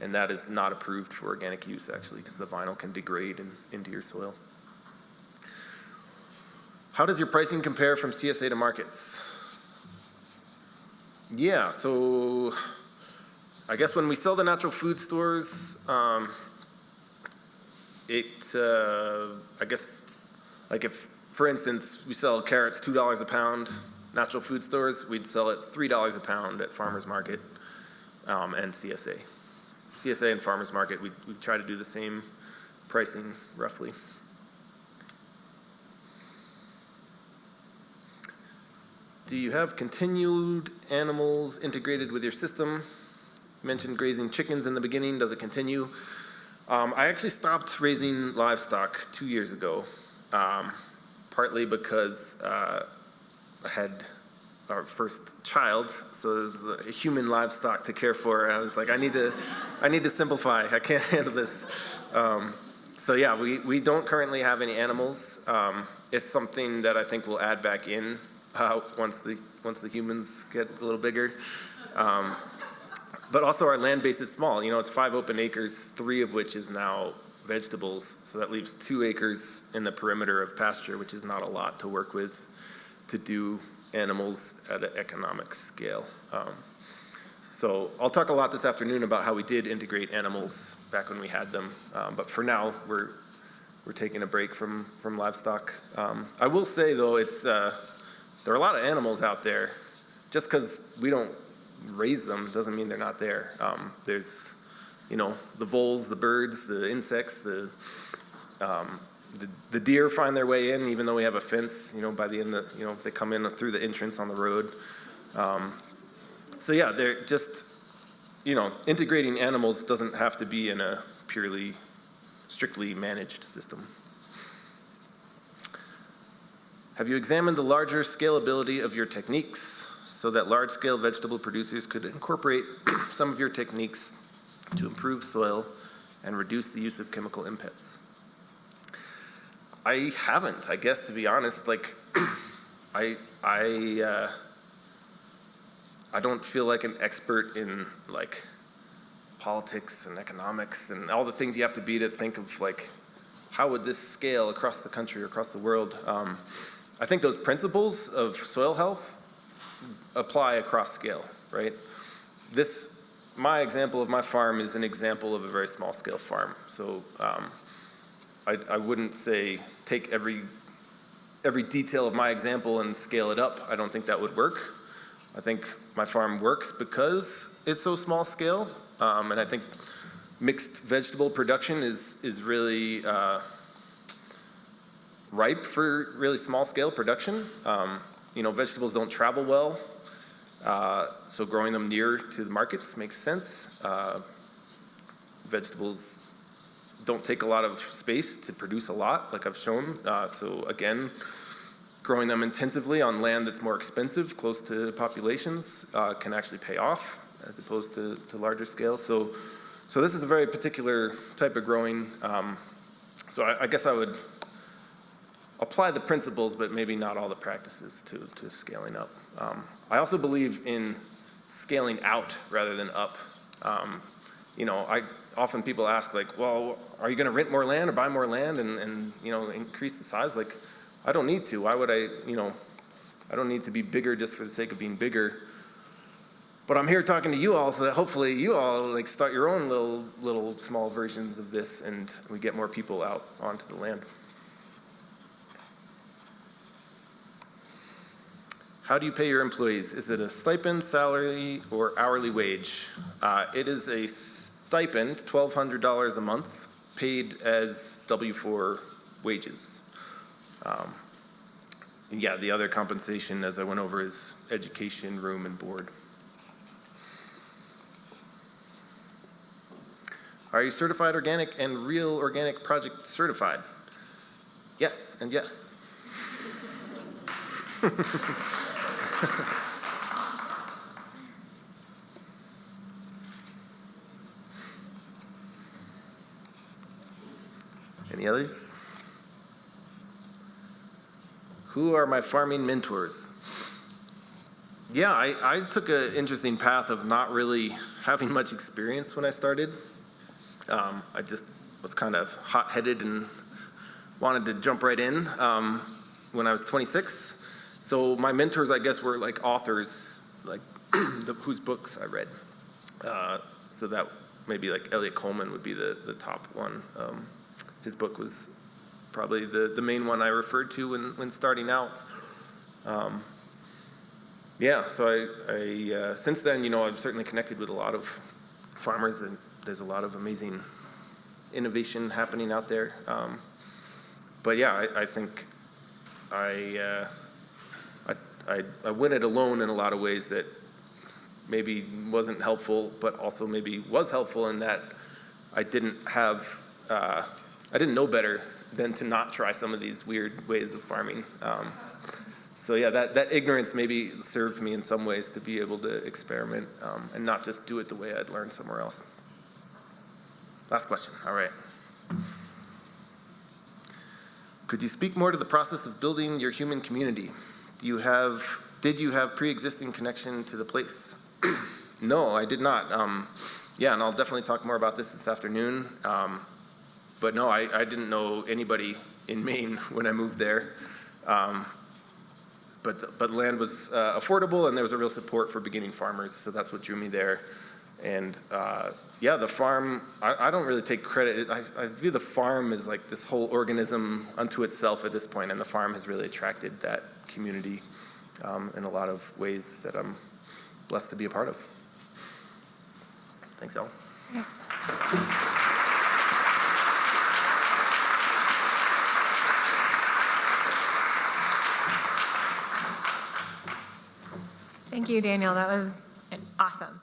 and that is not approved for organic use actually because the vinyl can degrade into your soil. How does your pricing compare from CSA to markets? Yeah, so I guess when we sell the natural food stores, I guess, like if, for instance, we sell carrots $2 a pound, natural food stores, we'd sell it $3 a pound at farmers market and CSA. CSA and farmers market, we try to do the same pricing roughly. Do you have continued animals integrated with your system? You mentioned grazing chickens in the beginning. Does it continue? I actually stopped raising livestock 2 years ago, partly because I had our first child, so there was a human livestock to care for, and I was like, I need to simplify. I can't handle this. So yeah, we don't currently have any animals. It's something that I think we'll add back in once the humans get a little bigger. But also our land base is small. You know, it's 5 open acres, 3 of which is now vegetables. So that leaves 2 acres in the perimeter of pasture, which is not a lot to work with to do animals at an economic scale. So I'll talk a lot this afternoon about how we did integrate animals back when we had them. But for now, we're taking a break from livestock. I will say though, there are a lot of animals out there. Just because we don't raise them doesn't mean they're not there. There's, you know, the voles, the birds, the insects, the deer find their way in, even though we have a fence. You know, by the end of, you know, they come in through the entrance on the road. So yeah, they're just, you know, integrating animals doesn't have to be in a purely, strictly managed system. Have you examined the larger scalability of your techniques so that large-scale vegetable producers could incorporate some of your techniques to improve soil and reduce the use of chemical inputs? I haven't, I guess, to be honest. Like, I don't feel like an expert in like politics and economics and all the things you have to be to think of like, how would this scale across the country or across the world? I think those principles of soil health apply across scale, right? My example of my farm is an example of a very small scale farm. So I wouldn't say take every detail of my example and scale it up. I don't think that would work. I think my farm works because it's so small scale. And I think mixed vegetable production is really ripe for really small scale production. You know, vegetables don't travel well, so growing them near to the markets makes sense. Vegetables don't take a lot of space to produce a lot, like I've shown. So again, growing them intensively on land that's more expensive, close to populations, can actually pay off as opposed to larger scale. So this is a very particular type of growing. So I guess I would apply the principles, but maybe not all the practices to scaling up. I also believe in scaling out rather than up. You know, often people ask like, well, are you going to rent more land or buy more land and you know, increase the size? Like, I don't need to. Why would I, you know, I don't need to be bigger just for the sake of being bigger. But I'm here talking to you all so that hopefully you all like start your own little small versions of this and we get more people out onto the land. How do you pay your employees? Is it a stipend, salary, or hourly wage? It is a stipend, $1,200 a month, paid as W-4 wages. Yeah, the other compensation, as I went over, is education, room, and board. Are you certified organic and real organic project certified? Yes, and yes. Any others? Who are my farming mentors? Yeah, I took an interesting path of not really having much experience when I started. I just was kind of hot-headed and wanted to jump right in when I was 26. So my mentors, I guess, were like authors, like whose books I read. So that maybe like Elliot Coleman would be the top one. His book was probably the main one I referred to when starting out. Yeah, so I since then, you know, I've certainly connected with a lot of farmers, and there's a lot of amazing innovation happening out there. But yeah, I think I went it alone in a lot of ways that maybe wasn't helpful, but also maybe was helpful in that I didn't know better than to not try some of these weird ways of farming. So yeah, that ignorance maybe served me in some ways to be able to experiment and not just do it the way I'd learned somewhere else. Last question, all right. Could you speak more to the process of building your human community? Did you have pre-existing connection to the place? No, I did not. Yeah, and I'll definitely talk more about this afternoon. But no, I didn't know anybody in Maine when I moved there. But land was affordable, and there was a real support for beginning farmers, so that's what drew me there. And yeah, the farm, I don't really take credit. I view the farm as like this whole organism unto itself at this point, and the farm has really attracted that community in a lot of ways that I'm blessed to be a part of. Thanks, y'all. Thank you, Daniel. That was awesome.